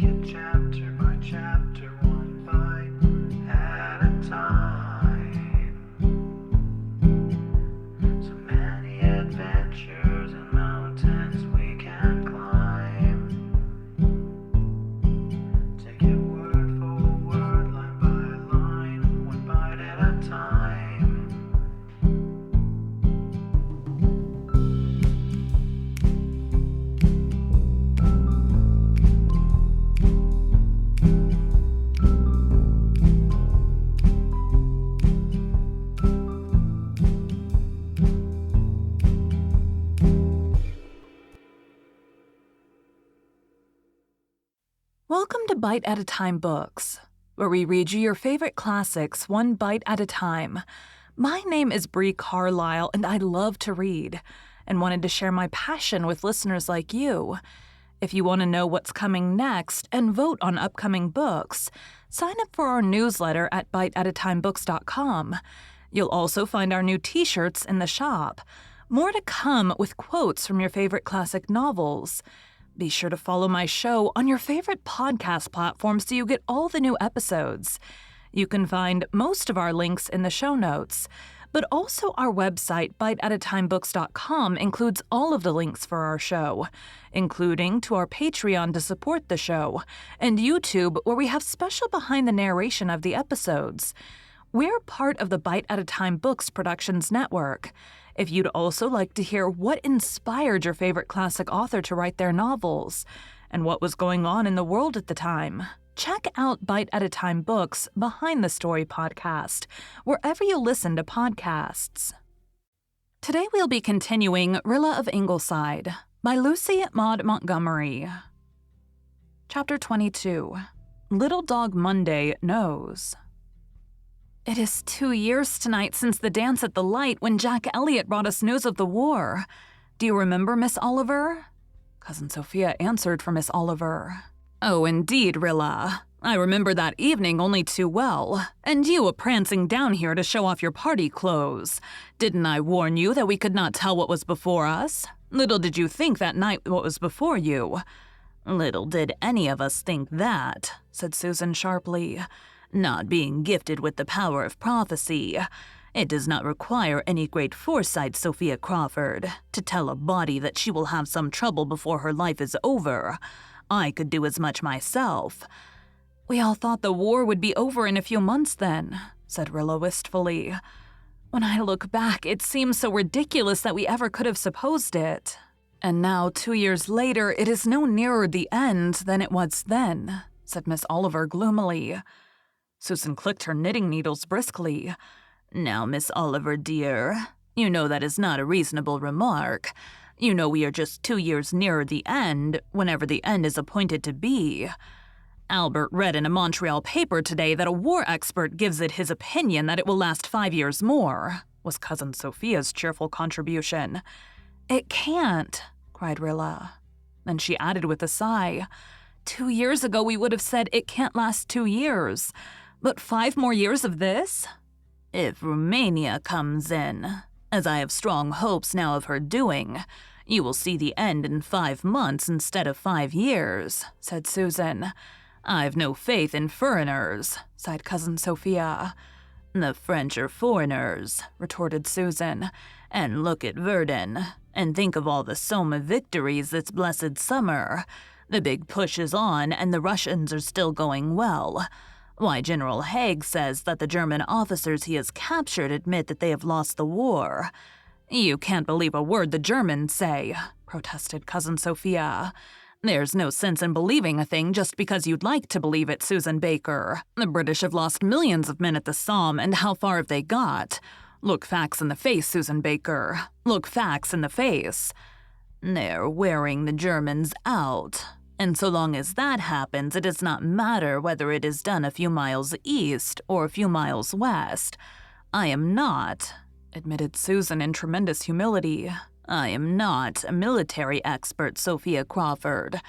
it chapter by chapter, one bite at a time. So many adventures and mountains we can climb. Take it word for word, line by line, one bite at a time. Welcome to Bite at a Time Books, where we read you your favorite classics one bite at a time. My name is Bree Carlile, and I love to read, and wanted to share my passion with listeners like you. If you want to know what's coming next and vote on upcoming books, sign up for our newsletter at biteatatimebooks.com. You'll also find our new t-shirts in the shop. More to come with quotes from your favorite classic novels. Be sure to follow my show on your favorite podcast platform so you get all the new episodes. You can find most of our links in the show notes, but also our website, biteatatimebooks.com, includes all of the links for our show, including to our Patreon to support the show, and YouTube, where we have special behind the narration of the episodes. We're part of the Bite at a Time Books Productions Network. If you'd also like to hear what inspired your favorite classic author to write their novels, and what was going on in the world at the time, check out Bite at a Time Books Behind the Story podcast, wherever you listen to podcasts. Today we'll be continuing Rilla of Ingleside by Lucy Maud Montgomery. Chapter 22. Little Dog Monday Knows. It is 2 years tonight since the dance at the light when Jack Elliott brought us news of the war. Do you remember, Miss Oliver? Cousin Sophia answered for Miss Oliver. Oh, indeed, Rilla. I remember that evening only too well, and you a-prancing down here to show off your party clothes. Didn't I warn you that we could not tell what was before us? Little did you think that night what was before you. Little did any of us think that, said Susan sharply. Not being gifted with the power of prophecy, it does not require any great foresight, Sophia Crawford, to tell a body that she will have some trouble before her life is over. I could do as much myself. We all thought the war would be over in a few months then, said Rilla wistfully. When I look back, it seems so ridiculous that we ever could have supposed it. And now, 2 years later, it is no nearer the end than it was then, said Miss Oliver gloomily. Susan clicked her knitting needles briskly. Now, Miss Oliver, dear, you know that is not a reasonable remark. You know we are just 2 years nearer the end, whenever the end is appointed to be. Albert read in a Montreal paper today that a war expert gives it his opinion that it will last 5 years more, was Cousin Sophia's cheerful contribution. It can't, cried Rilla. Then she added with a sigh, 2 years ago we would have said it can't last 2 years. But 5 more years of this? If Romania comes in, as I have strong hopes now of her doing, you will see the end in 5 months instead of 5 years, said Susan. I've no faith in foreigners, sighed Cousin Sophia. The French are foreigners, retorted Susan. And look at Verdun, and think of all the Somme victories this blessed summer. The big push is on, and the Russians are still going well. Why, General Haig says that the German officers he has captured admit that they have lost the war. You can't believe a word the Germans say, protested Cousin Sophia. There's no sense in believing a thing just because you'd like to believe it, Susan Baker. The British have lost millions of men at the Somme, and how far have they got? Look facts in the face, Susan Baker. Look facts in the face. They're wearing the Germans out. And so long as that happens, it does not matter whether it is done a few miles east or a few miles west. I am not, admitted Susan in tremendous humility, I am not a military expert, Sophia Crawford.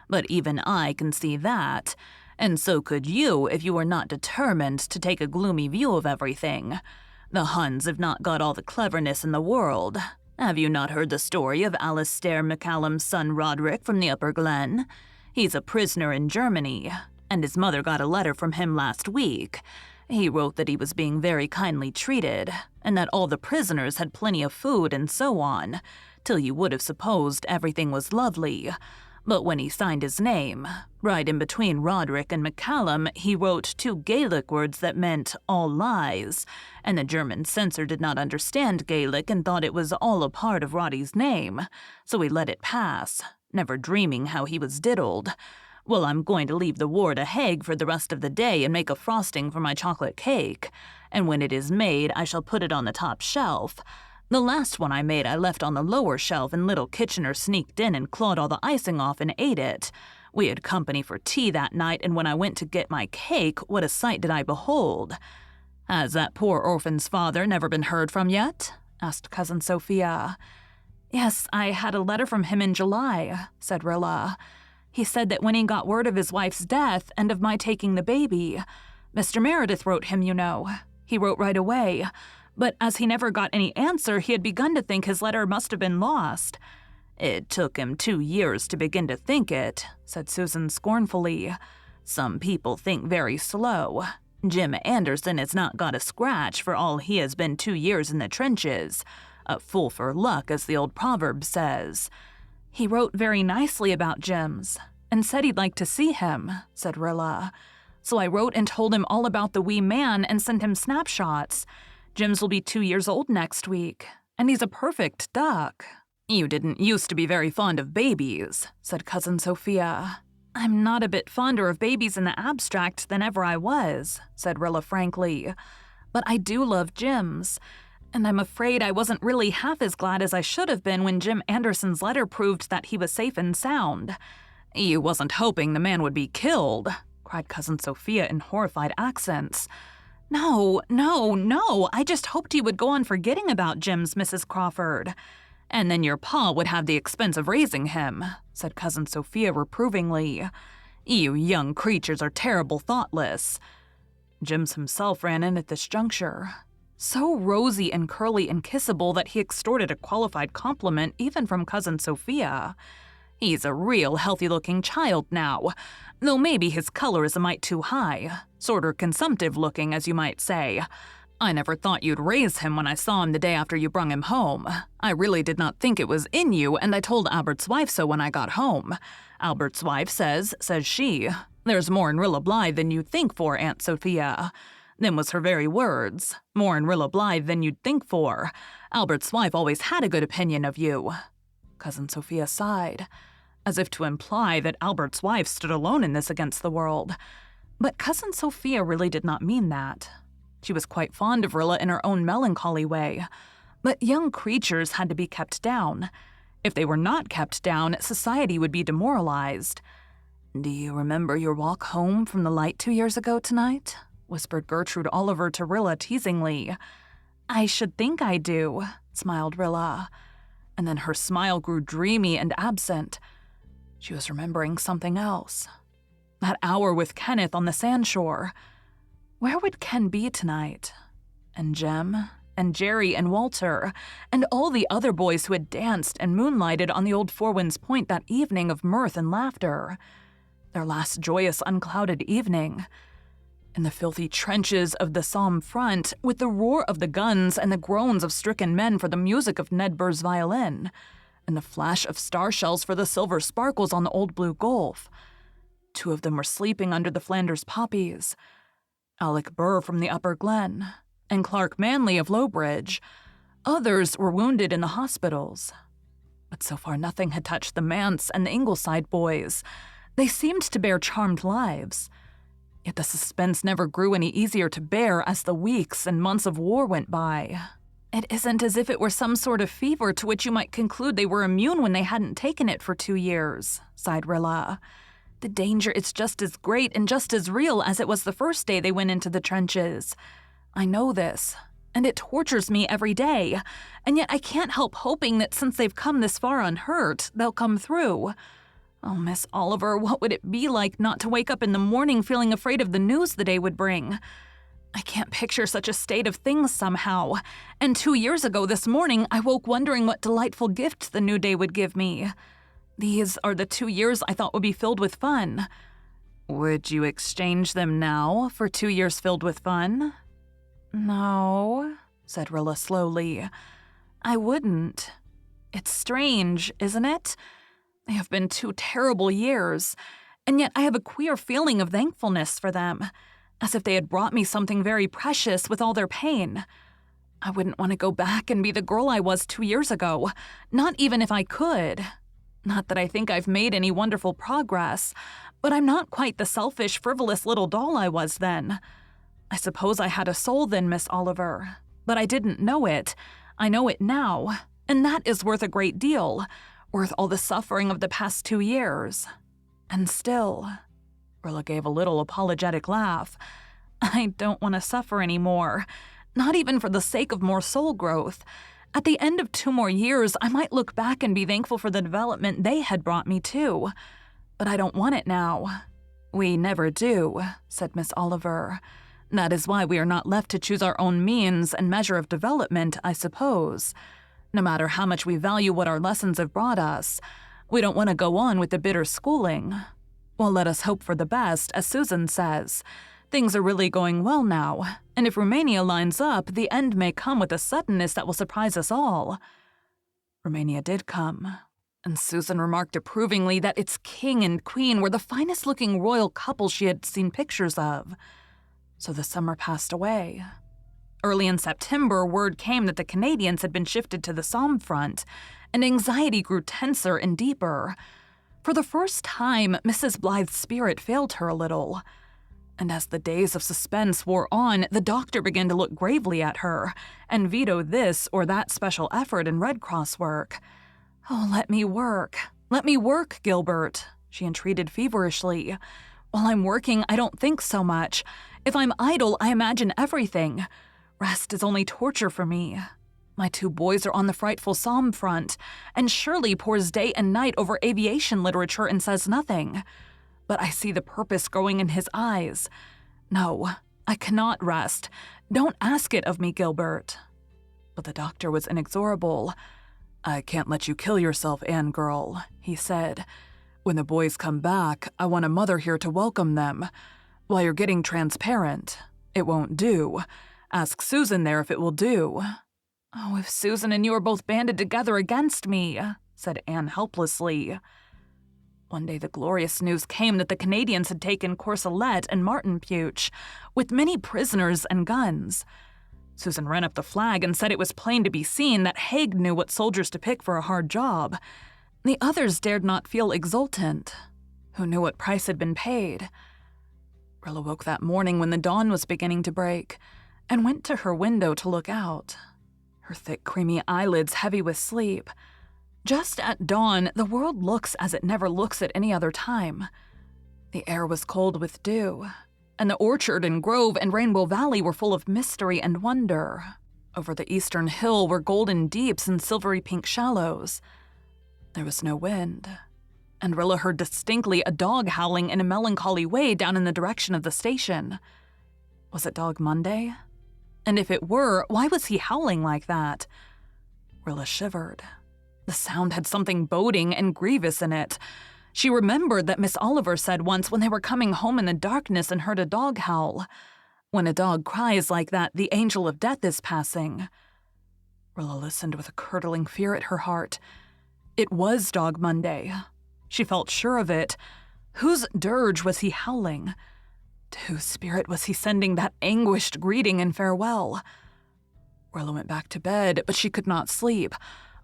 But even I can see that, and so could you if you were not determined to take a gloomy view of everything. The Huns have not got all the cleverness in the world. Have you not heard the story of Alistair MacCallum's son Roderick from the Upper Glen? He's a prisoner in Germany, and his mother got a letter from him last week. He wrote that he was being very kindly treated, and that all the prisoners had plenty of food and so on, till you would have supposed everything was lovely. But when he signed his name, right in between Roderick and McCallum, he wrote 2 Gaelic words that meant all lies, and the German censor did not understand Gaelic and thought it was all a part of Roddy's name, so he let it pass, never dreaming how he was diddled. Well, I'm going to leave the ward a Hague for the rest of the day and make a frosting for my chocolate cake, and when it is made I shall put it on the top shelf. The last one I made I left on the lower shelf, and little Kitchener sneaked in and clawed all the icing off and ate it. We had company for tea that night, and when I went to get my cake, what a sight did I behold. Has that poor orphan's father never been heard from yet? Asked Cousin Sophia. Yes, I had a letter from him in July, said Rilla. He said that when he got word of his wife's death and of my taking the baby, Mr. Meredith wrote him, you know. He wrote right away, but as he never got any answer, he had begun to think his letter must have been lost. It took him 2 years to begin to think it, said Susan scornfully. Some people think very slow. Jim Anderson has not got a scratch for all he has been 2 years in the trenches. A fool for luck, as the old proverb says. He wrote very nicely about Jim's, and said he'd like to see him, said Rilla. So I wrote and told him all about the wee man and sent him snapshots. Jim's will be 2 years old next week, and he's a perfect duck. You didn't used to be very fond of babies, said Cousin Sophia. I'm not a bit fonder of babies in the abstract than ever I was, said Rilla frankly. But I do love Jim's. And I'm afraid I wasn't really half as glad as I should have been when Jim Anderson's letter proved that he was safe and sound. You wasn't hoping the man would be killed, cried Cousin Sophia in horrified accents. No, I just hoped he would go on forgetting about Jim's, Mrs. Crawford. And then your pa would have the expense of raising him, said Cousin Sophia reprovingly. You young creatures are terrible thoughtless. Jims himself ran in at this juncture, so rosy and curly and kissable that he extorted a qualified compliment even from Cousin Sophia. He's a real healthy-looking child now, though maybe his color is a mite too high, sorter consumptive-looking, as you might say. I never thought you'd raise him when I saw him the day after you brung him home. I really did not think it was in you, and I told Albert's wife so when I got home. Albert's wife says she, there's more in Rilla Blythe than you'd think for, Aunt Sophia. Them was her very words. More in Rilla Blythe than you'd think for. Albert's wife always had a good opinion of you. Cousin Sophia sighed, as if to imply that Albert's wife stood alone in this against the world. But Cousin Sophia really did not mean that. She was quite fond of Rilla in her own melancholy way. But young creatures had to be kept down. If they were not kept down, society would be demoralized. Do you remember your walk home from the light 2 years ago tonight? Whispered Gertrude Oliver to Rilla teasingly. I should think I do, smiled Rilla. And then her smile grew dreamy and absent. She was remembering something else. That hour with Kenneth on the sandshore. Where would Ken be tonight? And Jem, and Jerry and Walter, and all the other boys who had danced and moonlighted on the old Four Winds Point that evening of mirth and laughter. Their last joyous, unclouded evening. In the filthy trenches of the Somme front, with the roar of the guns and the groans of stricken men for the music of Ned Burr's violin, and the flash of star shells for the silver sparkles on the old blue Gulf. 2 of them were sleeping under the Flanders poppies. Alec Burr from the Upper Glen, and Clark Manley of Lowbridge. Others were wounded in the hospitals. But so far nothing had touched the Manse and the Ingleside boys. They seemed to bear charmed lives. Yet the suspense never grew any easier to bear as the weeks and months of war went by. It isn't as if it were some sort of fever to which you might conclude they were immune when they hadn't taken it for 2 years, sighed Rilla. The danger is just as great and just as real as it was the first day they went into the trenches. I know this, and it tortures me every day, and yet I can't help hoping that since they've come this far unhurt, they'll come through. Oh, Miss Oliver, what would it be like not to wake up in the morning feeling afraid of the news the day would bring? I can't picture such a state of things somehow, and 2 years ago this morning I woke wondering what delightful gift the new day would give me. These are the 2 years I thought would be filled with fun. Would you exchange them now for 2 years filled with fun? No, said Rilla slowly. I wouldn't. It's strange, isn't it? They have been 2 terrible years, and yet I have a queer feeling of thankfulness for them, as if they had brought me something very precious with all their pain. I wouldn't want to go back and be the girl I was 2 years ago, not even if I could. Not that I think I've made any wonderful progress, but I'm not quite the selfish, frivolous little doll I was then. I suppose I had a soul then, Miss Oliver, but I didn't know it. I know it now, and that is worth a great deal, worth all the suffering of the past 2 years. And still, Rilla gave a little apologetic laugh, I don't want to suffer anymore, not even for the sake of more soul growth. At the end of 2 more years, I might look back and be thankful for the development they had brought me to. But I don't want it now. We never do, said Miss Oliver. That is why we are not left to choose our own means and measure of development, I suppose. No matter how much we value what our lessons have brought us, we don't want to go on with the bitter schooling. Well, let us hope for the best, as Susan says. Things are really going well now, and if Romania lines up, the end may come with a suddenness that will surprise us all. Romania did come, and Susan remarked approvingly that its king and queen were the finest-looking royal couple she had seen pictures of. So the summer passed away. Early in September, word came that the Canadians had been shifted to the Somme front, and anxiety grew tenser and deeper. For the first time, Mrs. Blythe's spirit failed her a little. And as the days of suspense wore on, the doctor began to look gravely at her and veto this or that special effort in Red Cross work. Oh, let me work, Gilbert, she entreated feverishly. While I'm working, I don't think so much. If I'm idle, I imagine everything. Rest is only torture for me. My 2 boys are on the frightful Somme front, and Shirley pores day and night over aviation literature and says nothing. But I see the purpose growing in his eyes. No, I cannot rest. Don't ask it of me, Gilbert. But the doctor was inexorable. I can't let you kill yourself, Anne girl, he said. When the boys come back, I want a mother here to welcome them. While you're getting transparent, it won't do. Ask Susan there if it will do. Oh, if Susan and you are both banded together against me, said Anne helplessly. One day the glorious news came that the Canadians had taken Courcelette and Martinpuich, with many prisoners and guns. Susan ran up the flag and said it was plain to be seen that Haig knew what soldiers to pick for a hard job. The others dared not feel exultant. Who knew what price had been paid? Rilla woke that morning when the dawn was beginning to break, and went to her window to look out, her thick creamy eyelids heavy with sleep. Just at dawn, the world looks as it never looks at any other time. The air was cold with dew, and the orchard and grove and Rainbow Valley were full of mystery and wonder. Over the eastern hill were golden deeps and silvery pink shallows. There was no wind, and Rilla heard distinctly a dog howling in a melancholy way down in the direction of the station. Was it Dog Monday? And if it were, why was he howling like that? Rilla shivered. The sound had something boding and grievous in it. She remembered that Miss Oliver said once when they were coming home in the darkness and heard a dog howl, "When a dog cries like that, the angel of death is passing." Rilla listened with a curdling fear at her heart. It was Dog Monday. She felt sure of it. Whose dirge was he howling? To whose spirit was he sending that anguished greeting and farewell? Rilla went back to bed, but she could not sleep.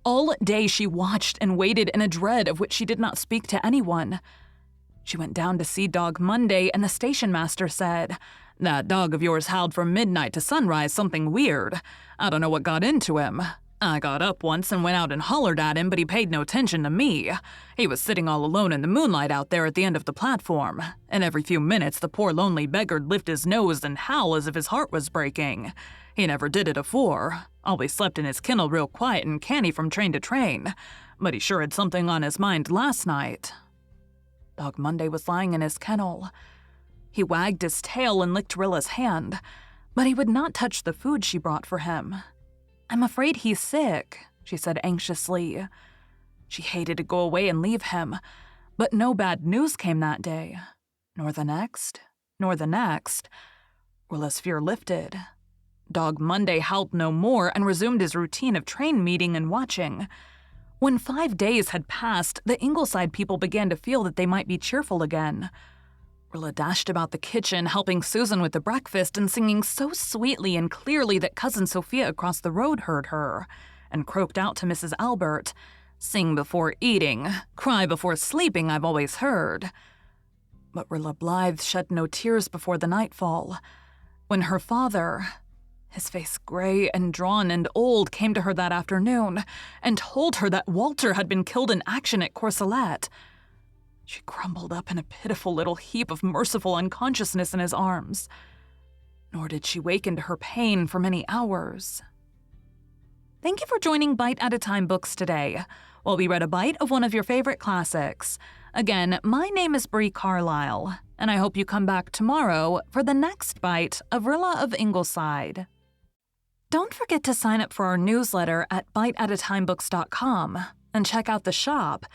All day she watched and waited in a dread of which she did not speak to anyone. She went down to see Dog Monday, and the station master said, "That dog of yours howled from midnight to sunrise something weird. I don't know what got into him. I got up once and went out and hollered at him, but he paid no attention to me. He was sitting all alone in the moonlight out there at the end of the platform, and every few minutes the poor lonely beggar'd lift his nose and howl as if his heart was breaking. He never did it afore. Always slept in his kennel real quiet and canny from train to train, but he sure had something on his mind last night." Dog Monday was lying in his kennel. He wagged his tail and licked Rilla's hand, but he would not touch the food she brought for him. "I'm afraid he's sick," she said anxiously. She hated to go away and leave him, but no bad news came that day, nor the next, nor the next. Rilla's fear lifted. Dog Monday howled no more and resumed his routine of train meeting and watching. When 5 days had passed, the Ingleside people began to feel that they might be cheerful again. Rilla dashed about the kitchen, helping Susan with the breakfast and singing so sweetly and clearly that Cousin Sophia across the road heard her, and croaked out to Mrs. Albert, "Sing before eating, cry before sleeping, I've always heard." But Rilla Blythe shed no tears before the nightfall. When her father, his face gray and drawn and old, came to her that afternoon and told her that Walter had been killed in action at Courcelette, she crumbled up in a pitiful little heap of merciful unconsciousness in his arms. Nor did she wake into her pain for many hours. Thank you for joining Bite at a Time Books today, while we read a bite of one of your favorite classics. Again, my name is Bree Carlile, and I hope you come back tomorrow for the next bite of Rilla of Ingleside. Don't forget to sign up for our newsletter at biteatatimebooks.com and check out the shop.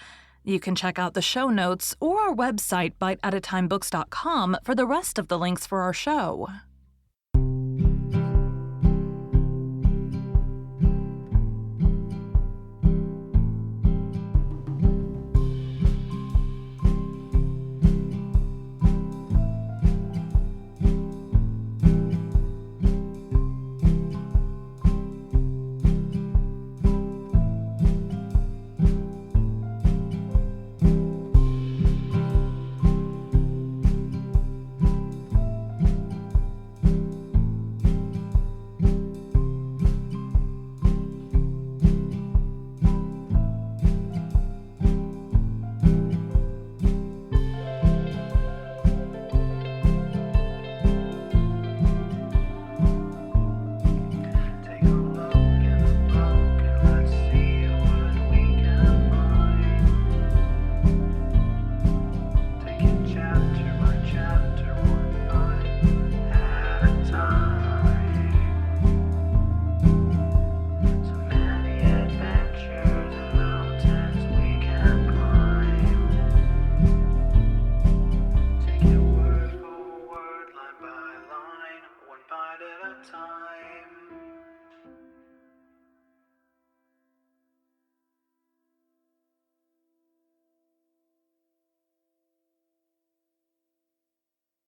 You can check out the show notes or our website, biteatatimebooks.com, for the rest of the links for our show.